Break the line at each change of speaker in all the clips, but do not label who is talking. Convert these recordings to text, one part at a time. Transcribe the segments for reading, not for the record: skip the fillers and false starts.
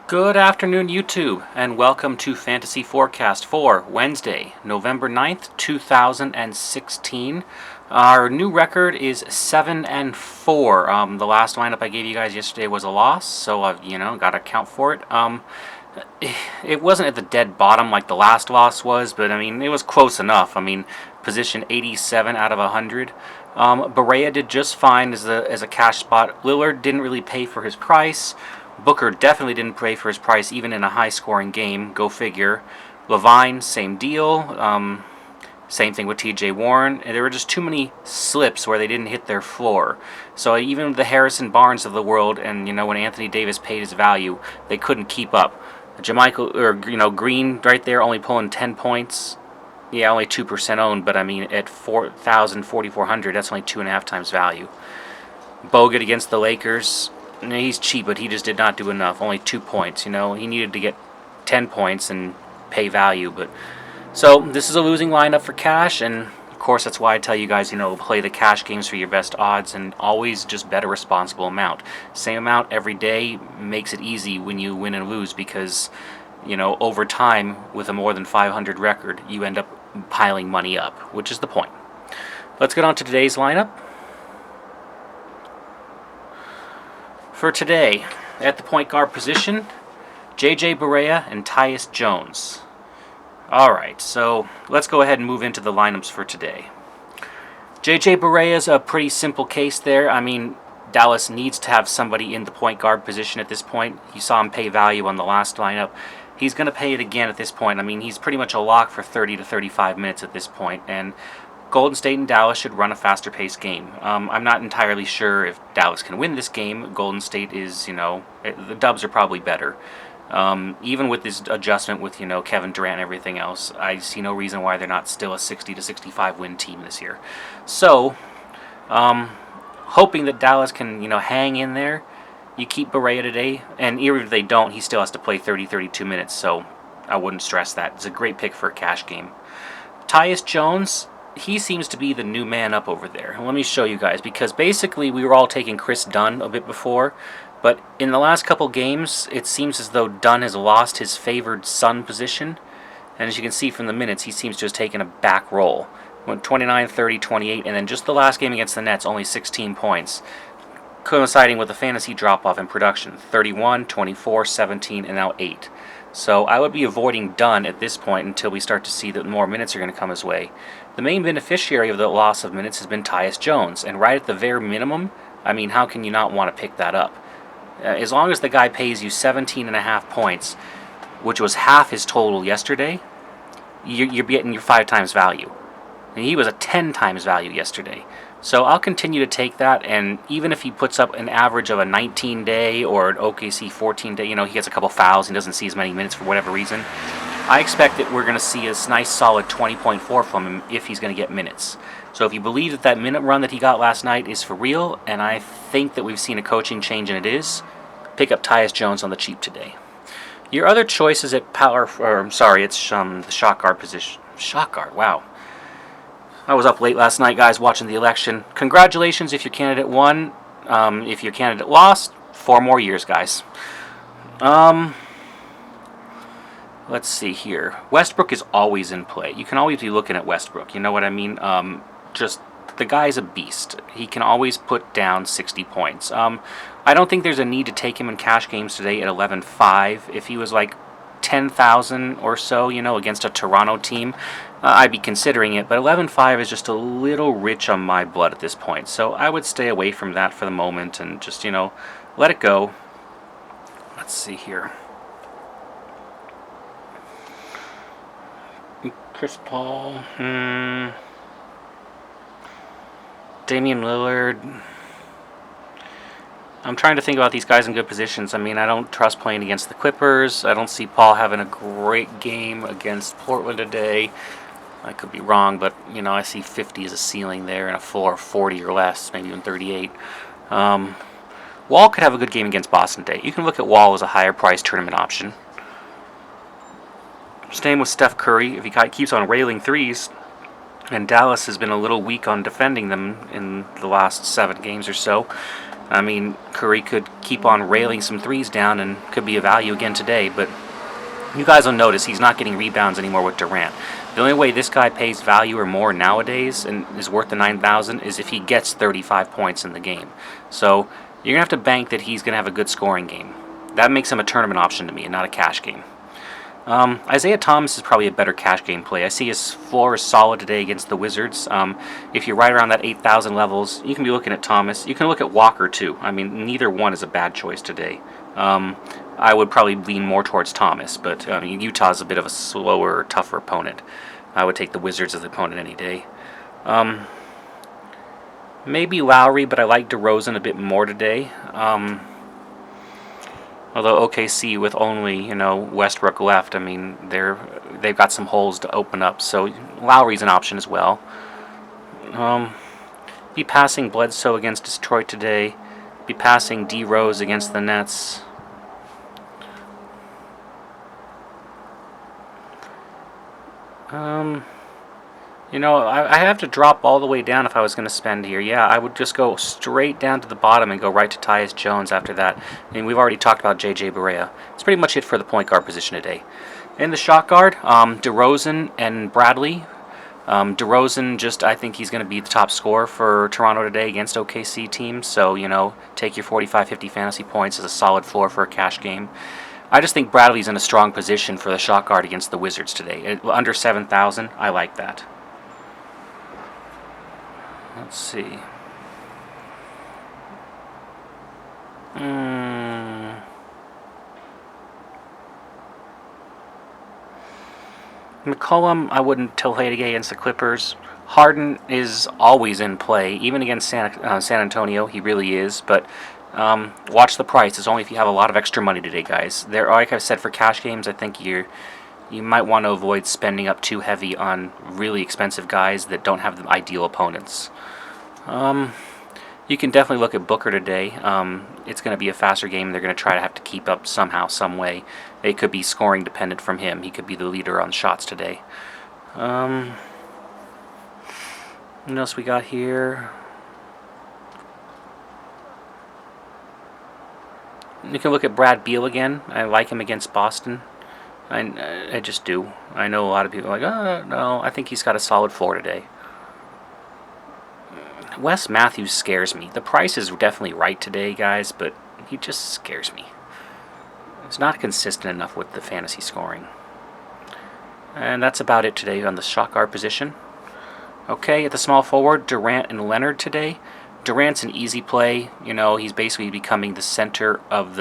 Good afternoon, YouTube, and welcome to Fantasy Forecast for Wednesday, November 9th, 2016. Our new record is 7-4. The last lineup I gave you guys yesterday was a loss, so I've, got to account for it. It wasn't at the dead bottom like the last loss was, but, it was close enough. Position 87 out of 100. Barea did just fine as a cash spot. Lillard didn't really pay for his price. Booker definitely didn't pay for his price even in a high-scoring game. Go figure. Levine, same deal. Same thing with T.J. Warren. And there were just too many slips where they didn't hit their floor. So even the Harrison Barnes of the world, and when Anthony Davis paid his value, they couldn't keep up. Green right there only pulling 10 points. Yeah, only 2% owned, but at 4,400, that's only 2.5 times value. Bogut against the Lakers. He's cheap, but he just did not do enough. Only 2 points. He needed to get 10 points and pay value. So this is a losing lineup for cash, and of course that's why I tell you guys, play the cash games for your best odds and always just bet a responsible amount. Same amount every day makes it easy when you win and lose because, over time with a more than 500 record, you end up piling money up, which is the point. Let's get on to today's lineup. For today, at the point guard position, J.J. Barea and Tyus Jones. Alright, so let's go ahead and move into the lineups for today. J.J. Barea is a pretty simple case there. Dallas needs to have somebody in the point guard position at this point. You saw him pay value on the last lineup. He's going to pay it again at this point. He's pretty much a lock for 30 to 35 minutes at this point, and Golden State and Dallas should run a faster-paced game. I'm not entirely sure if Dallas can win this game. Golden State is, the Dubs are probably better. Even with this adjustment with, Kevin Durant and everything else, I see no reason why they're not still a 60 to 65 win team this year. So, hoping that Dallas can, hang in there. You keep Barea today, and even if they don't, he still has to play 30-32 minutes, so I wouldn't stress that. It's a great pick for a cash game. Tyus Jones, he seems to be the new man up over there. Let me show you guys, because basically we were all taking Chris Dunn a bit before, but in the last couple games, it seems as though Dunn has lost his favored Sun position, and as you can see from the minutes, he seems to have taken a back roll. Went 29, 30, 28, and then just the last game against the Nets, only 16 points, coinciding with a fantasy drop-off in production, 31, 24, 17, and now 8. So I would be avoiding Dunn at this point until we start to see that more minutes are going to come his way. The main beneficiary of the loss of minutes has been Tyus Jones, and right at the very minimum, how can you not want to pick that up? As long as the guy pays you 17.5 points, which was half his total yesterday, you're getting your 5 times value. And he was a 10 times value yesterday. So I'll continue to take that, and even if he puts up an average of a 19-day or an OKC 14-day, he gets a couple fouls and doesn't see as many minutes for whatever reason, I expect that we're going to see a nice solid 20.4 from him if he's going to get minutes. So if you believe that minute run that he got last night is for real, and I think that we've seen a coaching change and it is, pick up Tyus Jones on the cheap today. Your other choices at it's the shot guard position. Shot guard, wow. I was up late last night, guys, watching the election. Congratulations if your candidate won. If your candidate lost, 4 more years, guys. Let's see here. Westbrook is always in play. You can always be looking at Westbrook. You know what I mean? Just the guy's a beast. He can always put down 60 points. I don't think there's a need to take him in cash games today at 11.5. If he was like 10,000 or so, against a Toronto team, I'd be considering it, but 11.5 is just a little rich on my blood at this point, so I would stay away from that for the moment and just, let it go. Let's see here. Chris Paul, Damian Lillard. I'm trying to think about these guys in good positions. I don't trust playing against the Clippers. I don't see Paul having a great game against Portland today. I could be wrong, but, I see 50 as a ceiling there and a floor of 40 or less, maybe even 38. Wall could have a good game against Boston today. You can look at Wall as a higher price tournament option. Staying with Steph Curry, if he keeps on railing threes, and Dallas has been a little weak on defending them in the last 7 games or so, I mean, Curry could keep on railing some threes down and could be a value again today, but you guys will notice he's not getting rebounds anymore with Durant. The only way this guy pays value or more nowadays and is worth the 9,000 is if he gets 35 points in the game. So you're going to have to bank that he's going to have a good scoring game. That makes him a tournament option to me and not a cash game. Isaiah Thomas is probably a better cash game play. I see his floor is solid today against the Wizards. If you're right around that 8,000 levels, you can be looking at Thomas. You can look at Walker too. I mean, neither one is a bad choice today. I would probably lean more towards Thomas, but Utah's a bit of a slower, tougher opponent. I would take the Wizards as the opponent any day. Maybe Lowry, but I like DeRozan a bit more today. Although OKC with only Westbrook left, I mean they've got some holes to open up. So Lowry's an option as well. Be passing Bledsoe against Detroit today. Be passing D Rose against the Nets. I have to drop all the way down if I was going to spend here. Yeah, I would just go straight down to the bottom and go right to Tyus Jones after that. I mean, we've already talked about J.J. Barea. It's pretty much it for the point guard position today. In the shot guard, DeRozan and Bradley. DeRozan, I think he's going to be the top scorer for Toronto today against OKC teams. So, take your 45, 50 fantasy points as a solid floor for a cash game. I just think Bradley's in a strong position for the shot guard against the Wizards today. Under 7,000, I like that. Let's see. McCollum, I wouldn't play today against the Clippers. Harden is always in play, even against San Antonio. He really is, but watch the price. It's only if you have a lot of extra money today, guys. Like I've said, for cash games, I think you might want to avoid spending up too heavy on really expensive guys that don't have the ideal opponents. You can definitely look at Booker today. It's going to be a faster game. They're going to try to have to keep up somehow, some way. It could be scoring dependent from him. He could be the leader on shots today. What else we got here? You can look at Brad Beal again. I like him against Boston. I just do. I know a lot of people are like, oh, no, I think he's got a solid floor today. Wes Matthews scares me. The price is definitely right today, guys, but he just scares me. It's not consistent enough with the fantasy scoring. And that's about it today on the shot guard position. Okay, at the small forward, Durant and Leonard today. Durant's an easy play. He's basically becoming the center of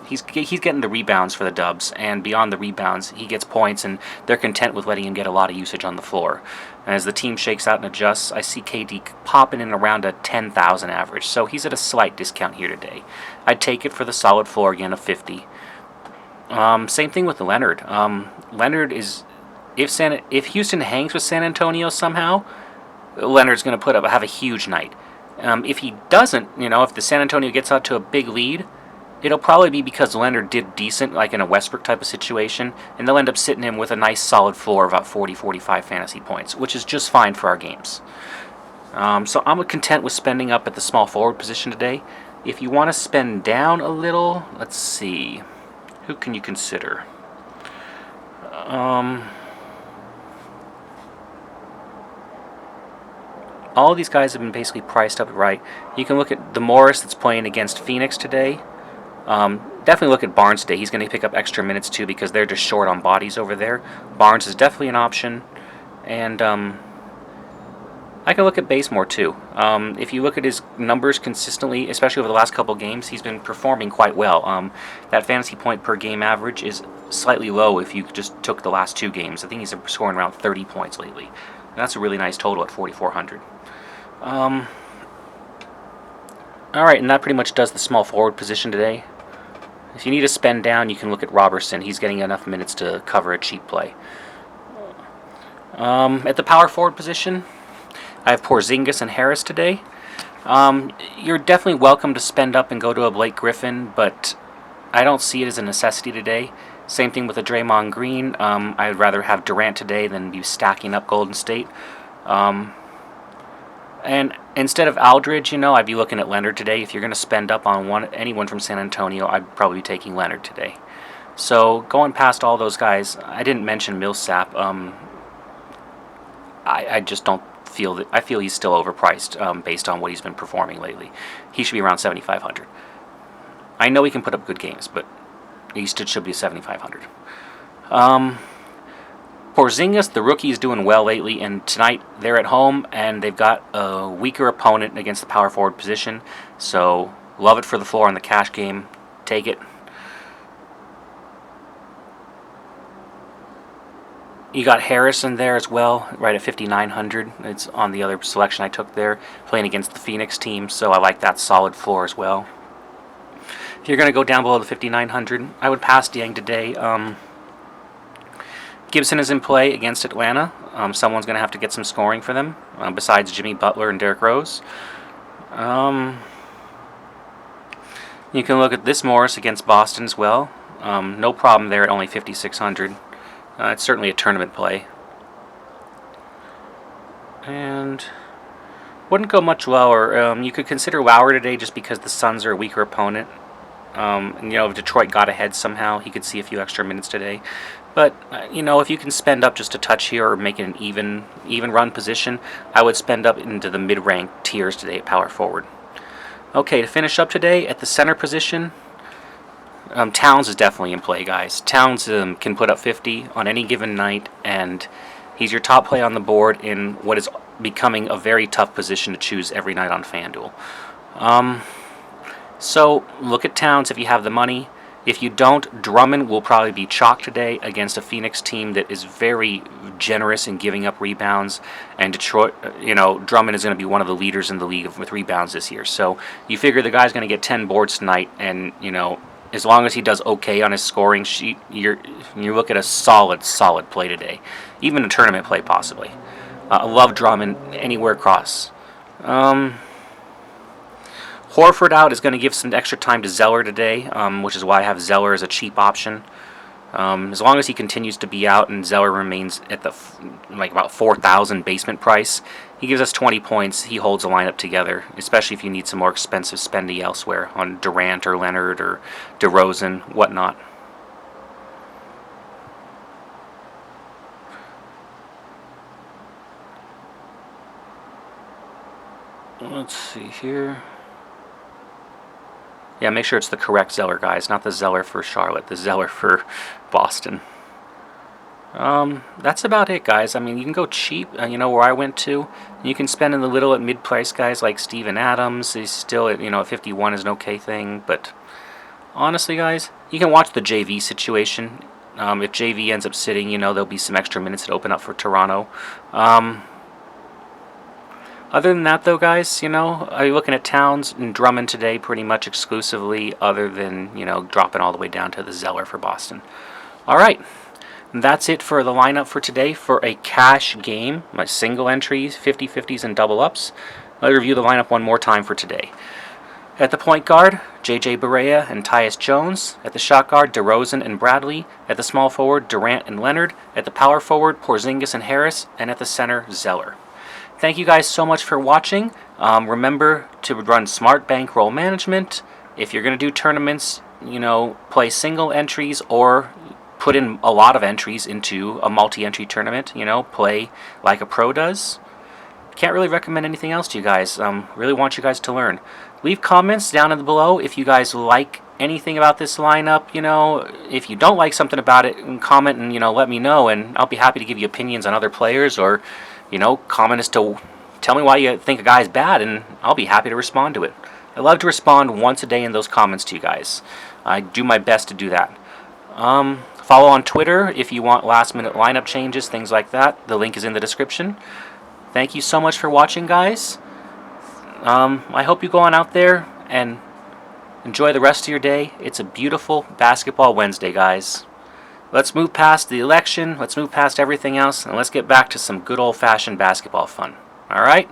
he's getting the rebounds for the Dubs, and beyond the rebounds, he gets points, and they're content with letting him get a lot of usage on the floor. And as the team shakes out and adjusts, I see KD popping in around a 10,000 average, so he's at a slight discount here today. I'd take it for the solid floor again of 50. Same thing with Leonard. Leonard is, if Houston hangs with San Antonio somehow, Leonard's going to have a huge night. If he doesn't, if the San Antonio gets out to a big lead, it'll probably be because Leonard did decent, like in a Westbrook type of situation, and they'll end up sitting him with a nice solid floor of about 40, 45 fantasy points, which is just fine for our games. So I'm content with spending up at the small forward position today. If you want to spend down a little, let's see. Who can you consider? All of these guys have been basically priced up right. You can look at the Morris that's playing against Phoenix today. Definitely look at Barnes today. He's going to pick up extra minutes too because they're just short on bodies over there. Barnes is definitely an option. And I can look at Bazemore too. If you look at his numbers consistently, especially over the last couple games, he's been performing quite well. That fantasy point per game average is slightly low if you just took the last two games. I think he's scoring around 30 points lately. And that's a really nice total at 4,400. Alright, and that pretty much does the small forward position today. If you need to spend down, you can look at Robertson. He's getting enough minutes to cover a cheap play. At the power forward position, I have Porzingis and Harris today. You're definitely welcome to spend up and go to a Blake Griffin, but I don't see it as a necessity today. Same thing with a Draymond Green. I'd rather have Durant today than be stacking up Golden State. And instead of Aldridge, I'd be looking at Leonard today. If you're going to spend up on anyone from San Antonio, I'd probably be taking Leonard today. So going past all those guys, I didn't mention Millsap. I just don't feel that. I feel he's still overpriced based on what he's been performing lately. He should be around 7,500. I know he can put up good games, but he should be 7,500. Porzingis, the rookie, is doing well lately, and tonight they're at home, and they've got a weaker opponent against the power forward position, so love it for the floor in the cash game. Take it. You got Harrison there as well, right at 5,900. It's on the other selection I took there, playing against the Phoenix team, so I like that solid floor as well. If you're going to go down below the 5,900, I would pass Dieng today. Gibson is in play against Atlanta. Someone's going to have to get some scoring for them, besides Jimmy Butler and Derrick Rose. You can look at this Morris against Boston as well. No problem there at only 5,600. It's certainly a tournament play. And wouldn't go much lower. You could consider Lauer today just because the Suns are a weaker opponent. And, if Detroit got ahead somehow, he could see a few extra minutes today. But, if you can spend up just a touch here or make it an even run position, I would spend up into the mid-rank tiers today at power forward. Okay, to finish up today, at the center position, Towns is definitely in play, guys. Towns can put up 50 on any given night, and he's your top play on the board in what is becoming a very tough position to choose every night on FanDuel. So look at Towns if you have the money. If you don't, Drummond will probably be chalk today against a Phoenix team that is very generous in giving up rebounds. And Detroit, Drummond is going to be one of the leaders in the league with rebounds this year. So you figure the guy's going to get 10 boards tonight, and, as long as he does okay on his scoring sheet, you look at a solid play today. Even a tournament play, possibly. I love Drummond anywhere across. Horford out is going to give some extra time to Zeller today, which is why I have Zeller as a cheap option. As long as he continues to be out and Zeller remains at the about 4,000 basement price, he gives us 20 points. He holds the lineup together, especially if you need some more expensive spendy elsewhere on Durant or Leonard or DeRozan, whatnot. Let's see here. Yeah, make sure it's the correct Zeller, guys, not the Zeller for Charlotte, the Zeller for Boston. That's about it, guys. I mean, you can go cheap, where I went to. You can spend in the little at mid-price guys like Steven Adams. He's still at, 51 is an okay thing. But honestly, guys, you can watch the JV situation. If JV ends up sitting, there'll be some extra minutes that open up for Toronto. Other than that, though, guys, are you looking at Towns and Drummond today pretty much exclusively, other than, dropping all the way down to the Zeller for Boston. All right. That's it for the lineup for today for a cash game. My single entries, 50-50s, and double-ups. I'll review the lineup one more time for today. At the point guard, J.J. Barea and Tyus Jones. At the shot guard, DeRozan and Bradley. At the small forward, Durant and Leonard. At the power forward, Porzingis and Harris. And at the center, Zeller. Thank you guys so much for watching. Remember to run smart bankroll management. If you're going to do tournaments, play single entries or put in a lot of entries into a multi-entry tournament. Play like a pro does. Can't really recommend anything else to you guys. Really want you guys to learn. Leave comments down below if you guys like anything about this lineup. If you don't like something about it, comment and let me know, and I'll be happy to give you opinions on other players, or comment as to tell me why you think a guy's bad, and I'll be happy to respond to it. I love to respond once a day in those comments to you guys. I do my best to do that. Follow on Twitter if you want last-minute lineup changes, things like that. The link is in the description. Thank you so much for watching, guys. I hope you go on out there and enjoy the rest of your day. It's a beautiful Basketball Wednesday, guys. Let's move past the election, let's move past everything else, and let's get back to some good old-fashioned basketball fun. All right?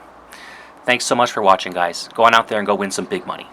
Thanks so much for watching, guys. Go on out there and go win some big money.